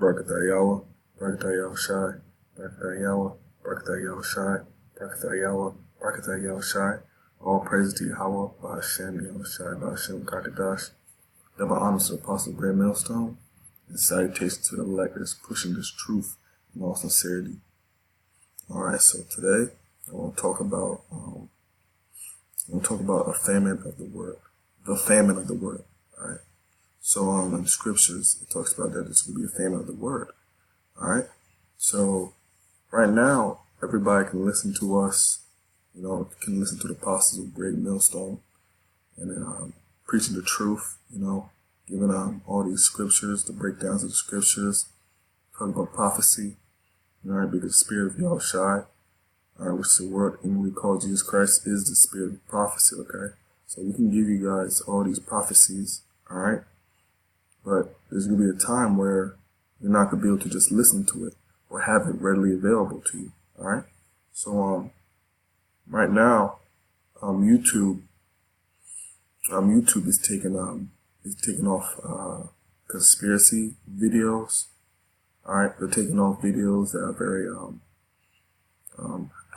Barakatah Yahweh, Barakatah Yahweh Shai, Barakatah Yahweh, Barakatah Yahweh Shai, Barakatah Yahweh, Barakatah Yahweh Shai. All praise to Yahweh, Ba'ashem Yahweh Shai, Ba'ashem Kakadash. Double honors to the Apostle of Great Millstone, and salutations to the electors pushing this truth in all sincerity. Alright, so today I want to talk about a famine of the word. The famine of the word. Alright. So in the scriptures it talks about that it's gonna be a famine of the word. Alright? So right now everybody can listen to us, can listen to the apostles of Great Millstone and preaching the truth, giving all these scriptures, the breakdowns of the scriptures, talking about prophecy, alright, because the spirit of Yahushua, which is the word inwardly called Jesus Christ, is the spirit of prophecy, okay? So we can give you guys all these prophecies, alright? But there's going to be a time where you're not going to be able to just listen to it or have it readily available to you, alright? So right now, YouTube is taking off conspiracy videos. Alright, they're taking off videos that are very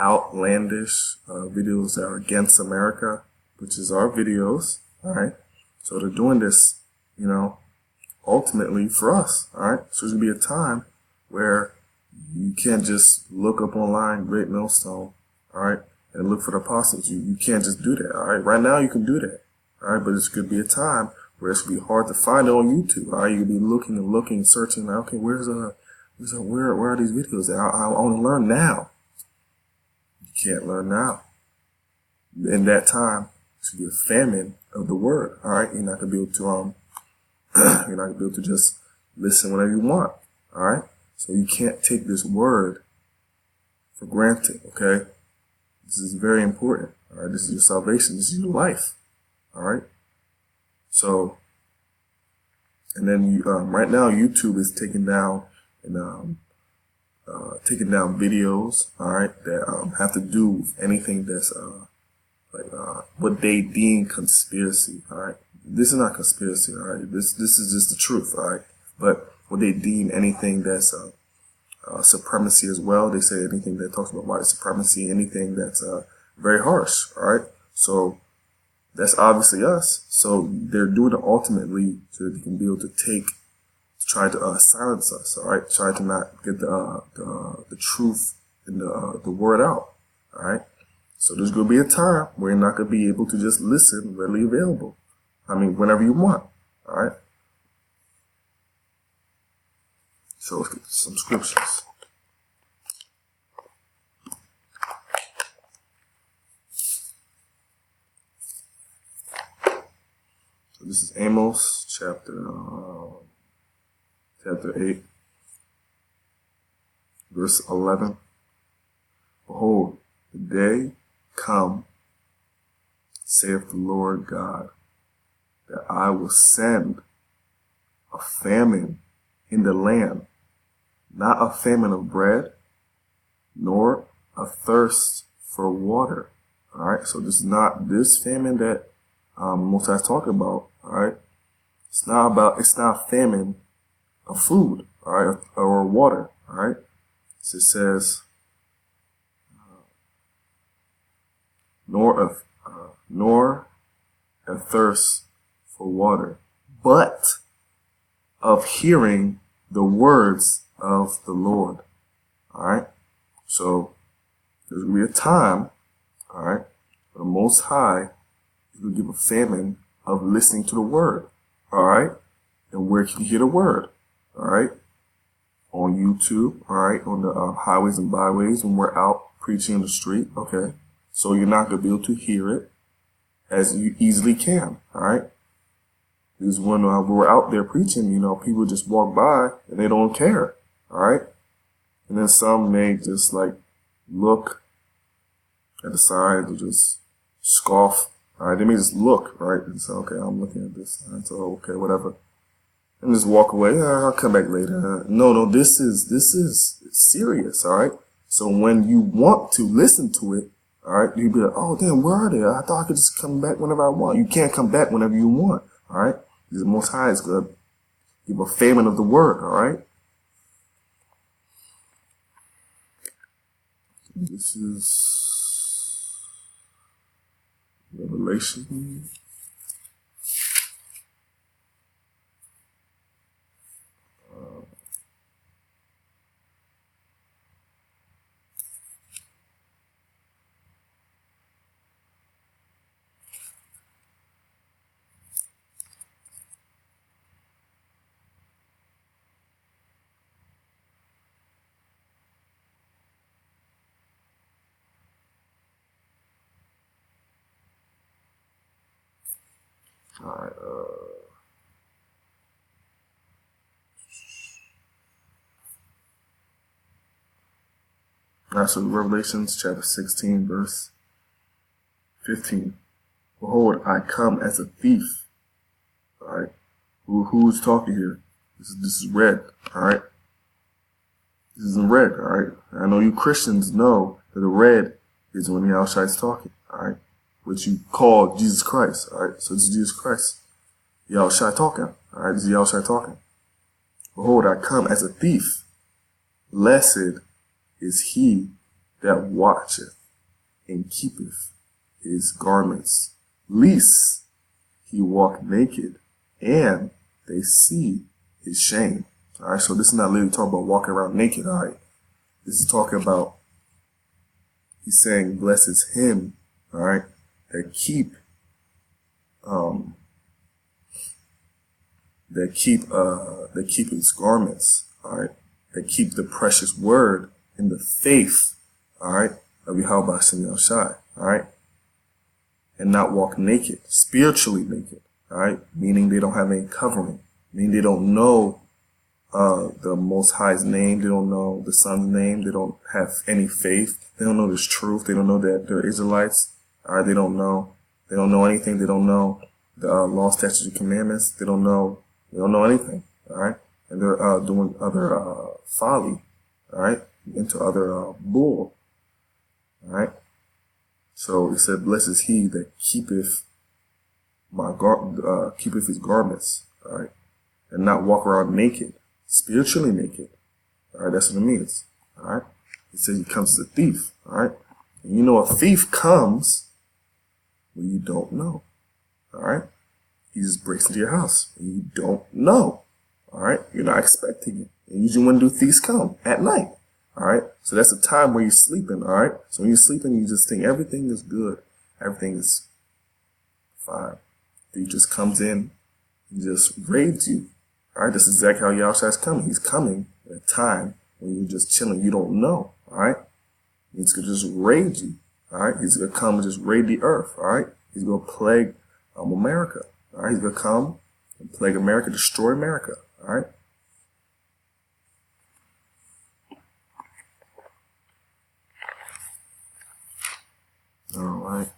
outlandish, videos that are against America, which is our videos. Alright, so they're doing this, ultimately for us. Alright, so there's gonna be a time where you can't just look up online Great Millstone, alright, and look for the apostles. You can't just do that. Alright, right now you can do that. Alright, but it's gonna be a time where it's gonna be hard to find it on YouTube. Alright, you'll be looking, searching. Okay, where are these videos? I want to learn now. You can't learn now. In that time, it's gonna be a famine of the word. Alright, you're not gonna be able to you're not gonna be able to just listen whenever you want. Alright, so you can't take this word for granted. Okay, this is very important. Alright, this is your salvation. This is your life. Alright. So, and then right now YouTube is taking down videos, alright, that have to do with anything that's what they deem conspiracy, alright. This is not conspiracy, alright. This is just the truth, alright. But what they deem anything that's supremacy as well. They say anything that talks about white supremacy, anything that's very harsh, alright. So that's obviously us. So they're doing it ultimately so that they can be able to try to silence us, all right? Try to not get the truth and the word out, all right? So there's going to be a time where you're not going to be able to just listen readily available. I mean, whenever you want, all right? So let's get to some scriptures. This is Amos chapter 8, verse 11. Behold, the day come, saith the Lord God, that I will send a famine in the land, not a famine of bread, nor a thirst for water. All right, so this is not this famine that Most High's talking about. All right, it's not famine of food, all right, or water. All right, so it says, nor a thirst for water, but of hearing the words of the Lord. All right, so there's gonna be a time, all right, where the Most High is gonna give a famine of listening to the word. All right, and where can you hear the word? All right, on YouTube. All right, on the highways and byways when we're out preaching in the street. Okay, so you're not gonna be able to hear it as you easily can. All right, because when we're out there preaching, people just walk by and they don't care. All right, and then some may just look at the signs or just scoff. All right, they may just look, right, and say, okay, I'm looking at this. All right, so okay, whatever, and just walk away. I'll come back later. No, this is serious. All right, so when you want to listen to it, all right, you'll be like, oh damn, where are they? I thought I could just come back whenever I want. You can't come back whenever you want. All right, because the Most High is good. Give a famine of the word. All right, This is Revelation. All right. All right. So Revelations chapter 16, verse 15. Behold, I come as a thief. All right. Who's talking here? This is red. All right. This is in red. All right. I know you Christians know that the red is when the Yahushua is talking. All right. Which you call Jesus Christ. All right. So this is Jesus Christ. Yahushua talking. All right. This is Yahushua talking. Behold, I come as a thief. Blessed is he that watcheth and keepeth his garments, lest he walk naked, and they see his shame. All right, so this is not literally talking about walking around naked. All right, this is talking about, he's saying, blessed is him, all right, that keep his garments, all right, that keep the precious word in the faith, all right, of Yahweh Shem Shai, all right, and not walk naked, spiritually naked, all right, meaning they don't have any covering, meaning they don't know the Most High's name, they don't know the Son's name, they don't have any faith, they don't know this truth, they don't know that they're Israelites, all right, they don't know anything, they don't know the law, statutes, and commandments, they don't know anything, all right, and they're doing other folly, all right, into other bull, all right. So he said, blessed is he that keepeth his garments, all right, and not walk around naked, spiritually naked, all right. That's what it means, all right. He says he comes as a thief, all right. And you know, a thief comes when you don't know, all right. He just breaks into your house and you don't know, all right. You're not expecting it. And usually when do thieves come? At night. All right. So that's the time where you're sleeping. All right. So when you're sleeping, you just think everything is good. Everything is fine. He just comes in and just raids you. All right. That's exactly how Yahushua is coming. He's coming at a time when you're just chilling. You don't know. All right. He's going to just raid you. All right. He's going to come and just raid the earth. All right. He's going to plague America. All right. He's going to come and plague America, destroy America. All right. All right.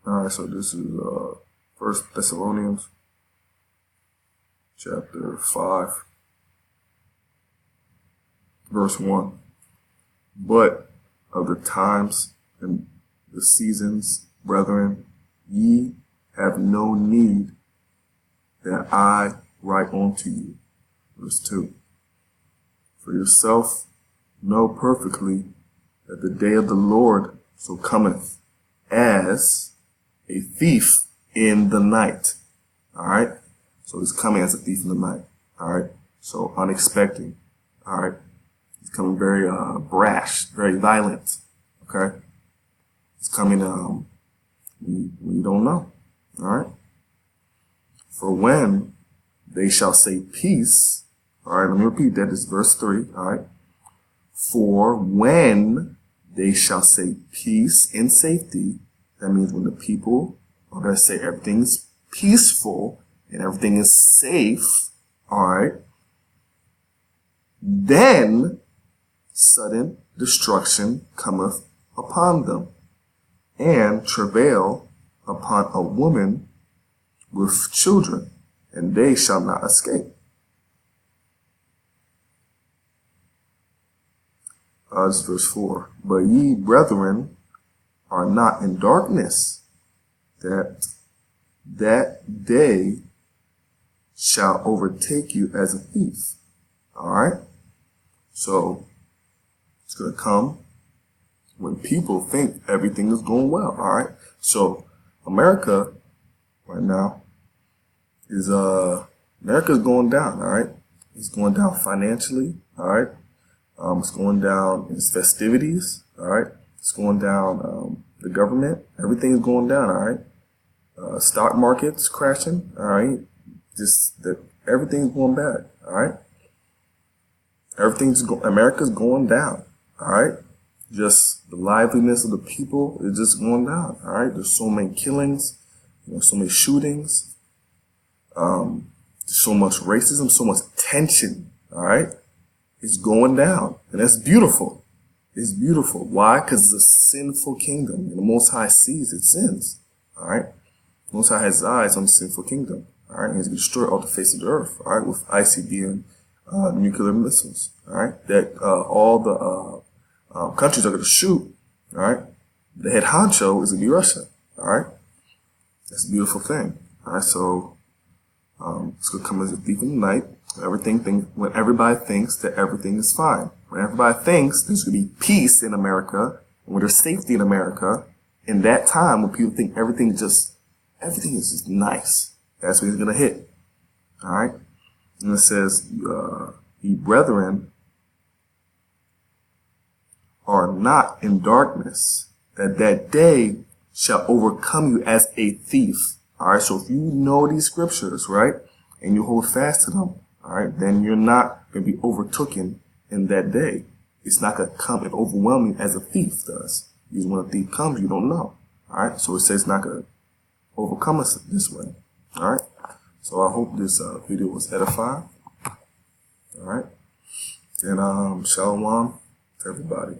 All right, so this is 1 Thessalonians chapter 5, verse 1. But of the times and the seasons, brethren, ye have no need that I write unto you. Verse 2. For yourself know perfectly that the day of the Lord so cometh as a thief in the night. All right. So he's coming as a thief in the night. All right. So unexpected. All right. He's coming very brash, very violent. Okay. He's coming when you don't know. All right. For when they shall say peace. All right. Let me repeat that. This is verse 3. All right. For when they shall say peace and safety. That means when the people are going to say everything's peaceful and everything is safe, all right, then sudden destruction cometh upon them, and travail upon a woman with children, and they shall not escape. This is verse 4. But ye, brethren, are not in darkness, that day shall overtake you as a thief. All right? So, it's going to come when people think everything is going well. All right? So, America right now is, America's going down. All right? It's going down financially. All right? It's going down in its festivities. All right? It's going down, the government. Everything is going down. All right? Stock market's crashing. All right? Everything's going bad. All right? America's going down. All right? Just the liveliness of the people is just going down. All right? There's so many killings, so many shootings, so much racism, so much tension. All right? It's going down, and that's beautiful. It's beautiful. Why? Because it's a sinful kingdom, and the Most High sees its sins. All right? The Most High has his eyes on the sinful kingdom. All right? And he's going to destroy all the face of the earth. All right? With ICB and nuclear missiles. All right? That all the countries are going to shoot. All right? The head honcho is going to be Russia. All right? That's a beautiful thing. All right? So it's going to come as a thief in the night. When everybody thinks that everything is fine. When everybody thinks there's going to be peace in America, and when there's safety in America, in that time when people think everything is just nice, that's when he's going to hit. All right? And it says, ye brethren are not in darkness, that day shall overcome you as a thief. All right? So if you know these scriptures, right, and you hold fast to them, all right, then you're not going to be overtaken in that day. It's not going to come and overwhelm you as a thief does. Because when a thief comes, you don't know. All right, so it says it's not going to overcome us this way. All right, so I hope this video was edifying. All right, and shalom to everybody.